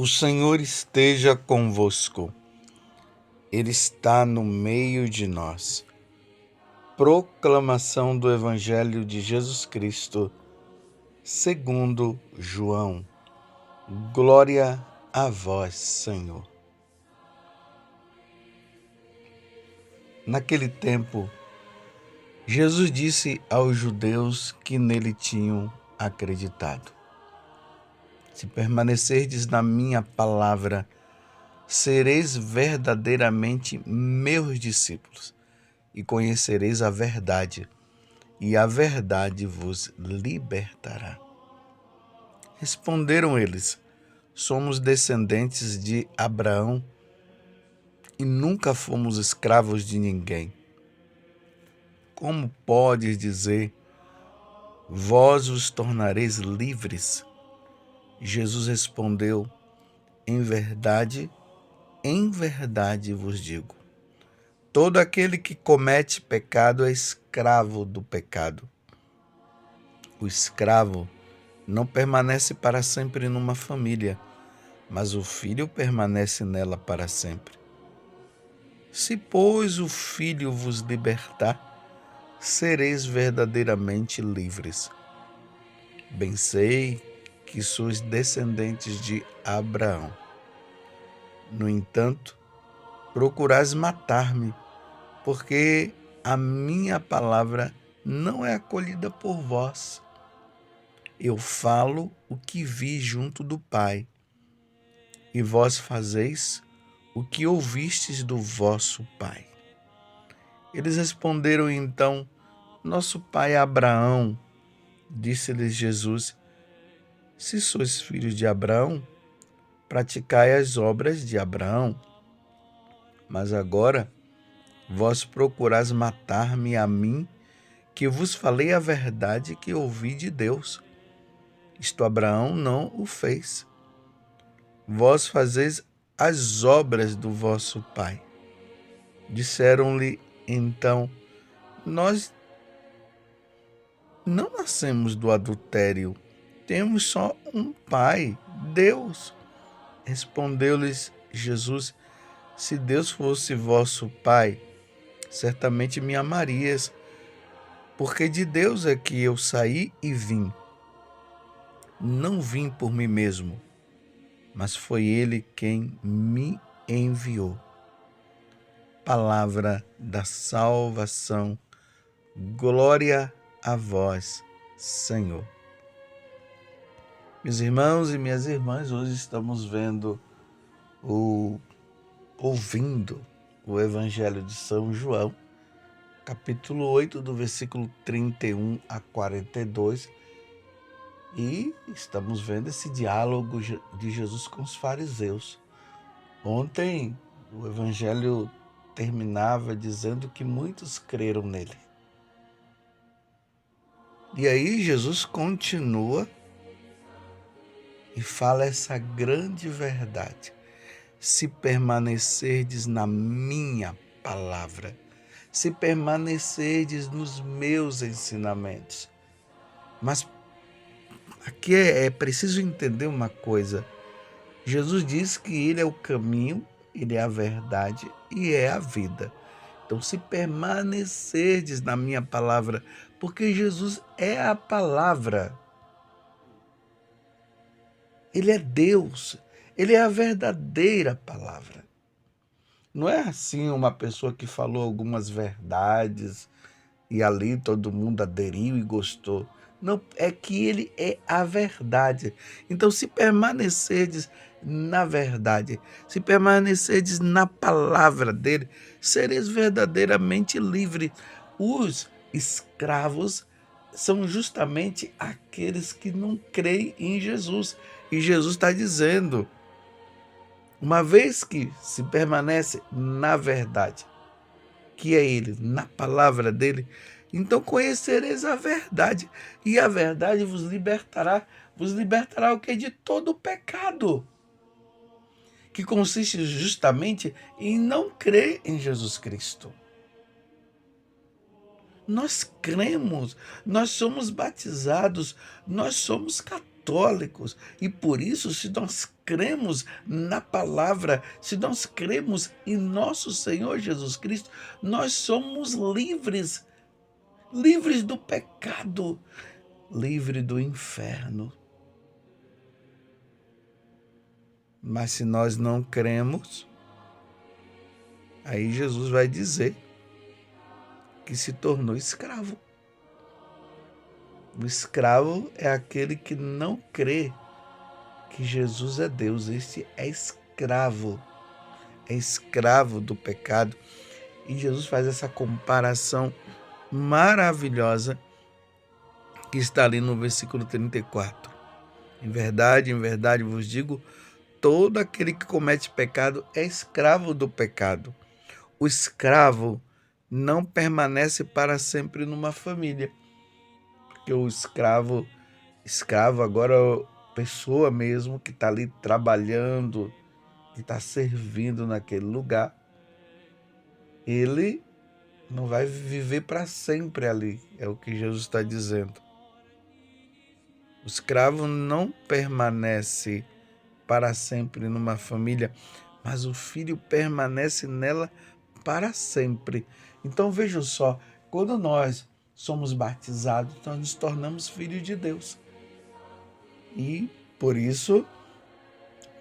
O Senhor esteja convosco, Ele está no meio de nós. Proclamação do Evangelho de Jesus Cristo, segundo João. Glória a vós, Senhor. Naquele tempo, Jesus disse aos judeus que nele tinham acreditado: Se permanecerdes na minha palavra, sereis verdadeiramente meus discípulos e conhecereis a verdade, e a verdade vos libertará. Responderam eles: Somos descendentes de Abraão e nunca fomos escravos de ninguém. Como podes dizer, vós os tornareis livres? Jesus respondeu: em verdade vos digo, todo aquele que comete pecado é escravo do pecado. O escravo não permanece para sempre numa família, mas o filho permanece nela para sempre. Se, pois, o Filho vos libertar, sereis verdadeiramente livres. Bem sei que sois descendentes de Abraão. No entanto, procurais matar-me, porque a minha palavra não é acolhida por vós. Eu falo o que vi junto do Pai, e vós fazeis o que ouvistes do vosso pai. Eles responderam então: Nosso pai Abraão. Disse-lhes Jesus: Se sois filhos de Abraão, praticai as obras de Abraão. Mas agora vós procurais matar-me a mim, que vos falei a verdade que ouvi de Deus. Isto Abraão não o fez. Vós fazeis as obras do vosso pai. Disseram-lhe então: Nós não nascemos do adultério, temos só um pai, Deus. Respondeu-lhes Jesus: Se Deus fosse vosso pai, certamente me amarias, porque de Deus é que eu saí e vim. Não vim por mim mesmo, mas foi Ele quem me enviou. Palavra da salvação. Glória a vós, Senhor. Meus irmãos e minhas irmãs, hoje estamos ouvindo o Evangelho de São João, capítulo 8, do versículo 31 a 42, e estamos vendo esse diálogo de Jesus com os fariseus. Ontem o Evangelho terminava dizendo que muitos creram nele. E aí Jesus continua e fala essa grande verdade: se permanecerdes na minha palavra, se permanecerdes nos meus ensinamentos. Mas aqui é preciso entender uma coisa. Jesus diz que Ele é o caminho, Ele é a verdade e é a vida. Então, se permanecerdes na minha palavra, porque Jesus é a palavra. Ele é Deus, Ele é a verdadeira palavra. Não é assim uma pessoa que falou algumas verdades e ali todo mundo aderiu e gostou. Não, é que Ele é a verdade. Então, se permanecerdes na verdade, se permanecerdes na palavra dEle, sereis verdadeiramente livres. Os escravos são justamente aqueles que não creem em Jesus. E Jesus está dizendo, uma vez que se permanece na verdade, que é Ele, na palavra dEle, então conhecereis a verdade, e a verdade vos libertará. Vos libertará o quê? De todo o pecado, que consiste justamente em não crer em Jesus Cristo. Nós cremos, nós somos batizados, nós somos católicos. católicos. E por isso, se nós cremos na palavra, se nós cremos em nosso Senhor Jesus Cristo, nós somos livres, livres do pecado, livres do inferno. Mas se nós não cremos, aí Jesus vai dizer que se tornou escravo. O escravo é aquele que não crê que Jesus é Deus. Este é escravo do pecado. E Jesus faz essa comparação maravilhosa que está ali no versículo 34. Em verdade vos digo, todo aquele que comete pecado é escravo do pecado. O escravo não permanece para sempre numa família. Porque o escravo agora é pessoa mesmo que está ali trabalhando, que está servindo naquele lugar. Ele não vai viver para sempre ali, é o que Jesus está dizendo. O escravo não permanece para sempre numa família, mas o filho permanece nela para sempre. Então vejam só, quando nós somos batizados, nós nos tornamos filhos de Deus. E por isso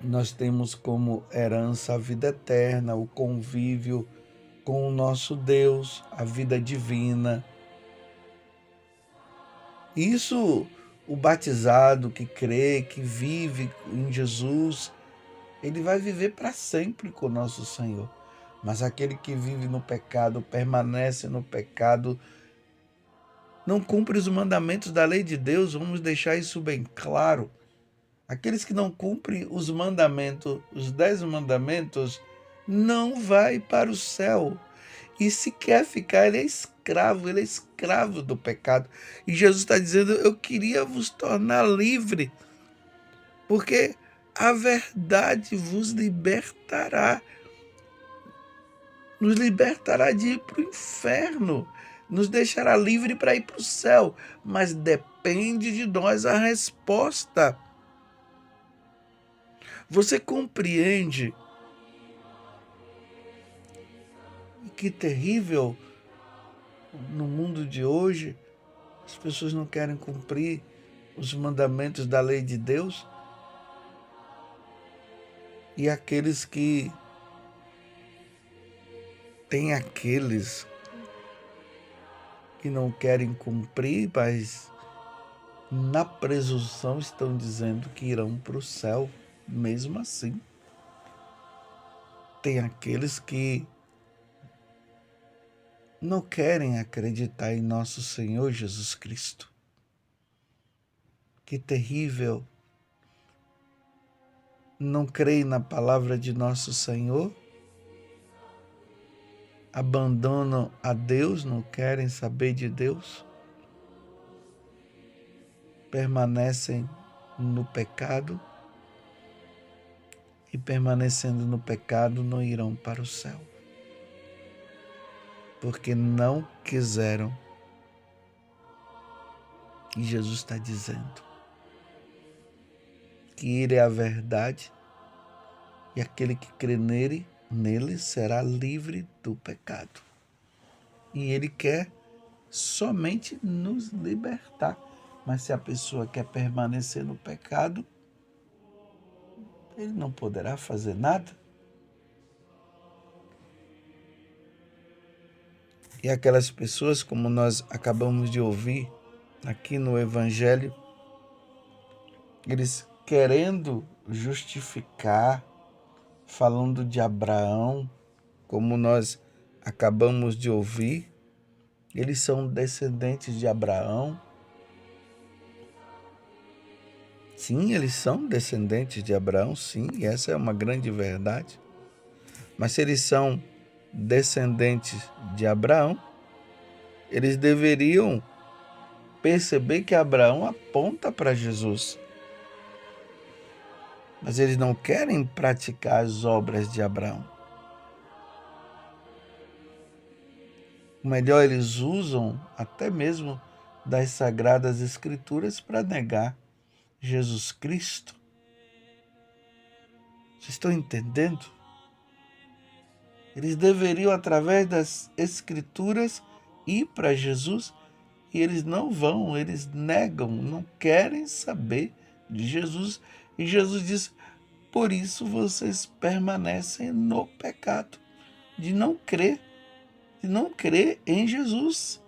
nós temos como herança a vida eterna, o convívio com o nosso Deus, a vida divina. Isso, o batizado que crê, que vive em Jesus, ele vai viver para sempre com o nosso Senhor. Mas aquele que vive no pecado, permanece no pecado, não cumpre os mandamentos da lei de Deus, vamos deixar isso bem claro. Aqueles que não cumprem os mandamentos, os 10 mandamentos, não vai para o céu. E se quer ficar, ele é escravo do pecado. E Jesus está dizendo, eu queria vos tornar livre, porque a verdade vos libertará. Nos libertará de ir para o inferno, nos deixará livre para ir para o céu. Mas depende de nós a resposta. Você compreende que terrível no mundo de hoje as pessoas não querem cumprir os mandamentos da lei de Deus? E aqueles que tem aqueles que não querem cumprir, mas na presunção estão dizendo que irão para o céu mesmo assim. Tem aqueles que não querem acreditar em nosso Senhor Jesus Cristo. Que terrível! Não creem na palavra de nosso Senhor, abandonam a Deus, não querem saber de Deus, permanecem no pecado e, permanecendo no pecado, não irão para o céu, porque não quiseram. E Jesus está dizendo que Ele é a verdade e aquele que crê nele será livre do pecado. E Ele quer somente nos libertar. Mas se a pessoa quer permanecer no pecado, ele não poderá fazer nada. E aquelas pessoas, como nós acabamos de ouvir aqui no Evangelho, eles querendo justificar, falando de Abraão, como nós acabamos de ouvir, eles são descendentes de Abraão. Sim, eles são descendentes de Abraão, sim, e essa é uma grande verdade. Mas se eles são descendentes de Abraão, eles deveriam perceber que Abraão aponta para Jesus. Mas eles não querem praticar as obras de Abraão. O melhor, eles usam até mesmo das Sagradas Escrituras para negar Jesus Cristo. Vocês estão entendendo? Eles deveriam, através das Escrituras, ir para Jesus e eles não vão, eles negam, não querem saber de Jesus. E Jesus diz: por isso vocês permanecem no pecado, de não crer em Jesus.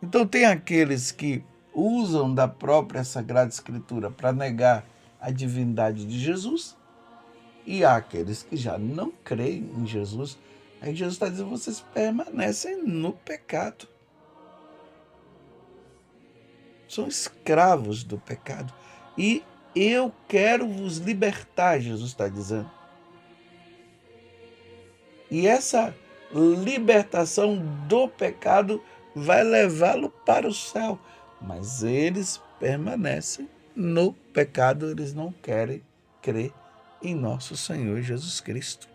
Então tem aqueles que usam da própria Sagrada Escritura para negar a divindade de Jesus, e há aqueles que já não creem em Jesus. Aí Jesus está dizendo: vocês permanecem no pecado. São escravos do pecado. E eu quero vos libertar, Jesus está dizendo. E essa libertação do pecado vai levá-lo para o céu. Mas eles permanecem no pecado, eles não querem crer em nosso Senhor Jesus Cristo.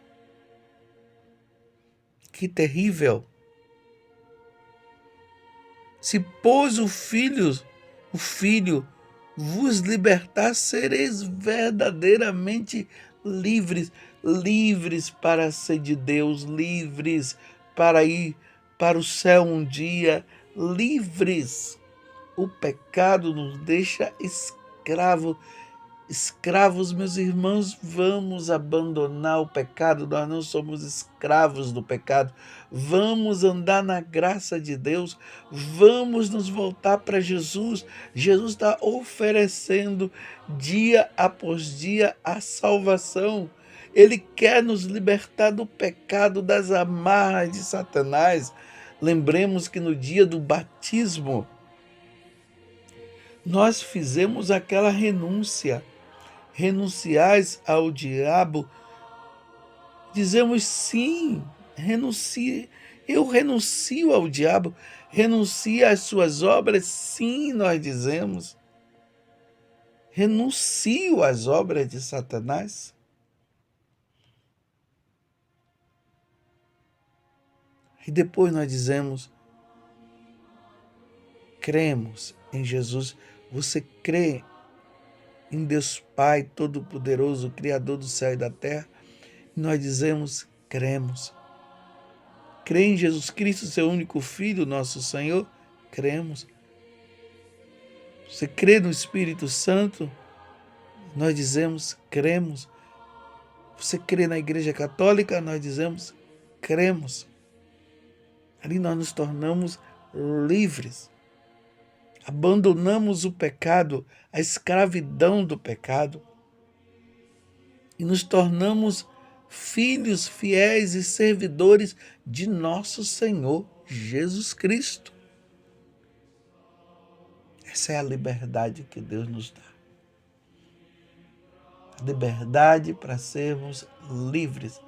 Que terrível! Se pois o Filho vos libertar, sereis verdadeiramente livres, livres para ser de Deus, livres para ir para o céu um dia, livres. O pecado nos deixa escravos, meus irmãos. Vamos abandonar o pecado, nós não somos escravos do pecado. Vamos andar na graça de Deus, vamos nos voltar para Jesus. Jesus está oferecendo dia após dia a salvação. Ele quer nos libertar do pecado, das amarras de Satanás. Lembremos que no dia do batismo, nós fizemos aquela renúncia. Renunciais ao diabo, dizemos sim, eu renuncio ao diabo, renuncio às suas obras, sim, nós dizemos. Renuncio às obras de Satanás. E depois nós dizemos: cremos em Jesus. Você crê em Deus Pai Todo-Poderoso, Criador do céu e da terra? E nós dizemos: cremos. Crê em Jesus Cristo, seu único Filho, nosso Senhor? Cremos. Você crê no Espírito Santo? Nós dizemos: cremos. Você crê na Igreja Católica? Nós dizemos: cremos. Ali nós nos tornamos livres. Abandonamos o pecado, a escravidão do pecado, e nos tornamos filhos fiéis e servidores de nosso Senhor Jesus Cristo. Essa é a liberdade que Deus nos dá. A liberdade para sermos livres.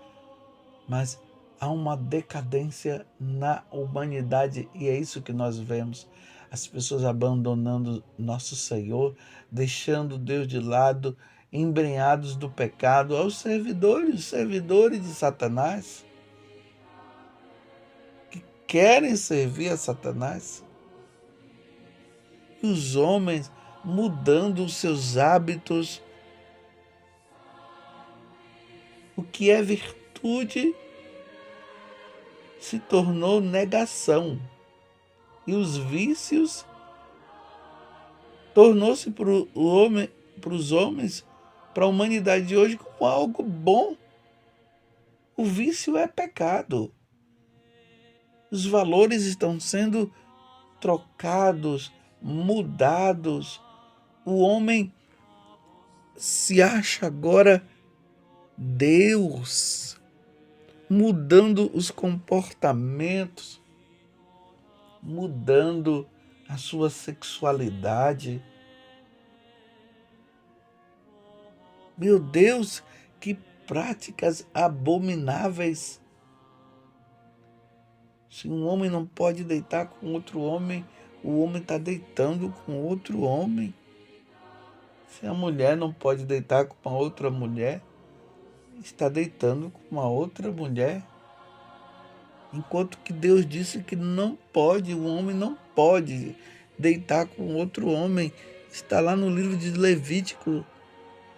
Mas há uma decadência na humanidade e é isso que nós vemos. As pessoas abandonando nosso Senhor, deixando Deus de lado, embrenhados do pecado, aos servidores de Satanás, que querem servir a Satanás. E os homens mudando os seus hábitos. O que é virtude se tornou negação. E os vícios tornou-se para os homens, para a humanidade de hoje, como algo bom. O vício é pecado. Os valores estão sendo trocados, mudados. O homem se acha agora Deus, mudando os comportamentos, mudando a sua sexualidade. Meu Deus, que práticas abomináveis! Se um homem não pode deitar com outro homem, o homem está deitando com outro homem. Se a mulher não pode deitar com uma outra mulher, está deitando com uma outra mulher. Enquanto que Deus disse que não pode, o homem não pode deitar com outro homem. Está lá no livro de Levítico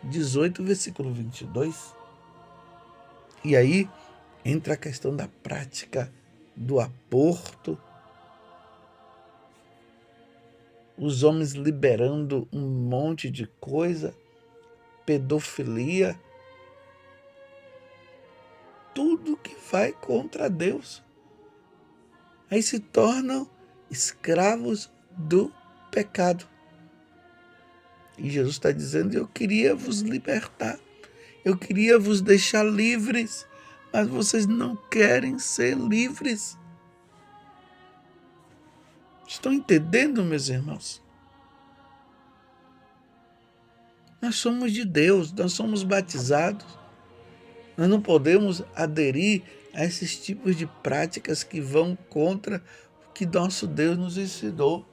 18, versículo 22. E aí entra a questão da prática do aborto, os homens liberando um monte de coisa, pedofilia, tudo que vai contra Deus. Aí se tornam escravos do pecado. E Jesus está dizendo: eu queria vos libertar, eu queria vos deixar livres, mas vocês não querem ser livres. Estão entendendo, meus irmãos? Nós somos de Deus, nós somos batizados. Nós não podemos aderir a esses tipos de práticas que vão contra o que nosso Deus nos ensinou.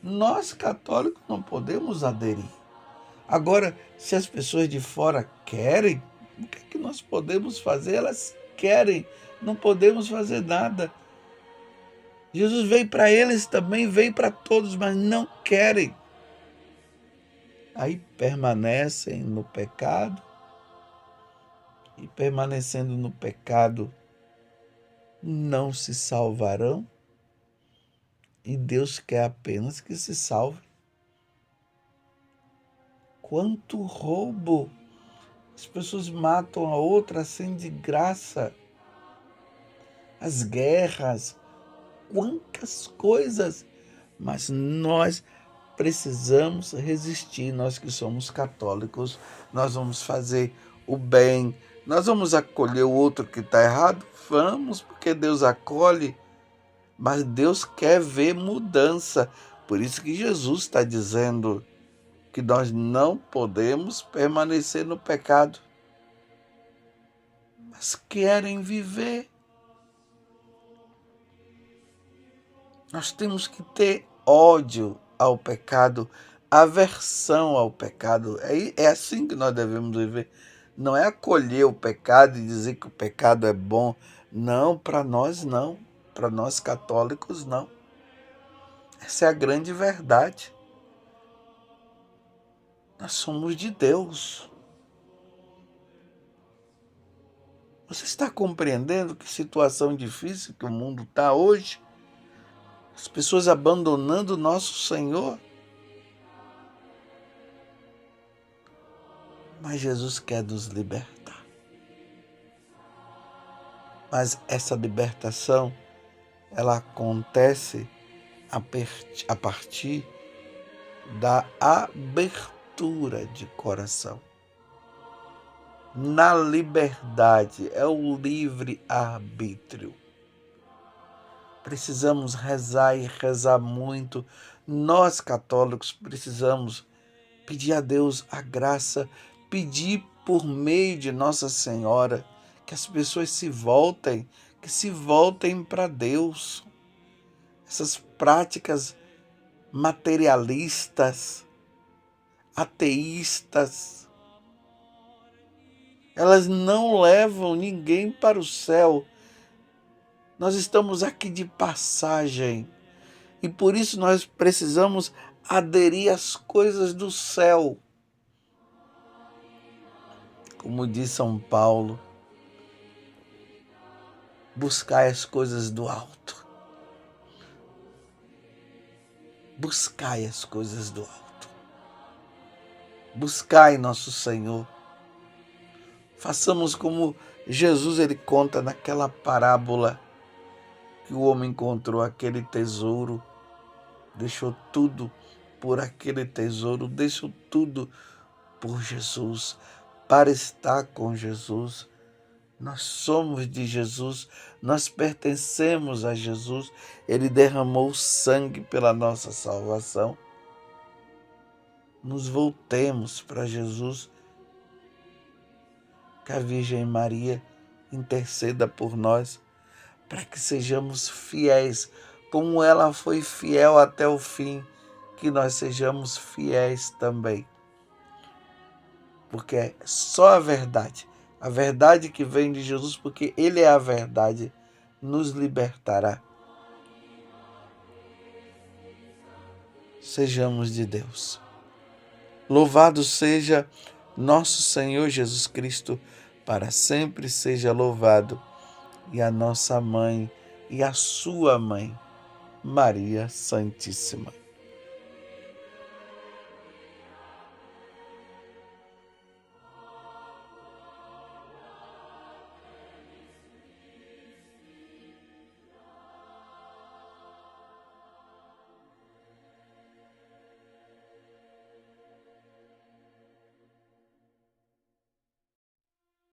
Nós, católicos, não podemos aderir. Agora, se as pessoas de fora querem, o que é que nós podemos fazer? Elas querem, não podemos fazer nada. Jesus veio para eles também, veio para todos, mas não querem. Aí permanecem no pecado, e permanecendo no pecado não se salvarão, e Deus quer apenas que se salve. Quanto roubo! As pessoas matam a outra assim de graça. As guerras, quantas coisas! Mas nós precisamos resistir, nós que somos católicos, nós vamos fazer o bem, nós vamos acolher o outro que está errado? Vamos, porque Deus acolhe, mas Deus quer ver mudança. Por isso que Jesus está dizendo que nós não podemos permanecer no pecado, mas querem viver. Nós temos que ter ódio ao pecado, aversão ao pecado. É assim que nós devemos viver. Não é acolher o pecado e dizer que o pecado é bom. Não, para nós não. Para nós católicos não. Essa é a grande verdade. Nós somos de Deus. Você está compreendendo que situação difícil que o mundo está hoje? As pessoas abandonando o nosso Senhor. Mas Jesus quer nos libertar. Mas essa libertação, ela acontece a partir da abertura de coração. Na liberdade, é o livre-arbítrio. Precisamos rezar e rezar muito. Nós, católicos, precisamos pedir a Deus a graça, pedir por meio de Nossa Senhora que as pessoas se voltem para Deus. Essas práticas materialistas, ateístas, elas não levam ninguém para o céu. Nós estamos aqui de passagem e por isso nós precisamos aderir às coisas do céu. Como diz São Paulo, buscai as coisas do alto. Buscai as coisas do alto. Buscai nosso Senhor. Façamos como Jesus ele conta naquela parábola que o homem encontrou aquele tesouro, deixou tudo por aquele tesouro, deixou tudo por Jesus, para estar com Jesus. Nós somos de Jesus, nós pertencemos a Jesus, ele derramou sangue pela nossa salvação. Nos voltemos para Jesus, que a Virgem Maria interceda por nós, para que sejamos fiéis, como ela foi fiel até o fim, que nós sejamos fiéis também. Porque é só a verdade que vem de Jesus, porque ele é a verdade, nos libertará. Sejamos de Deus. Louvado seja nosso Senhor Jesus Cristo, para sempre seja louvado. E a nossa mãe e a sua mãe, Maria Santíssima.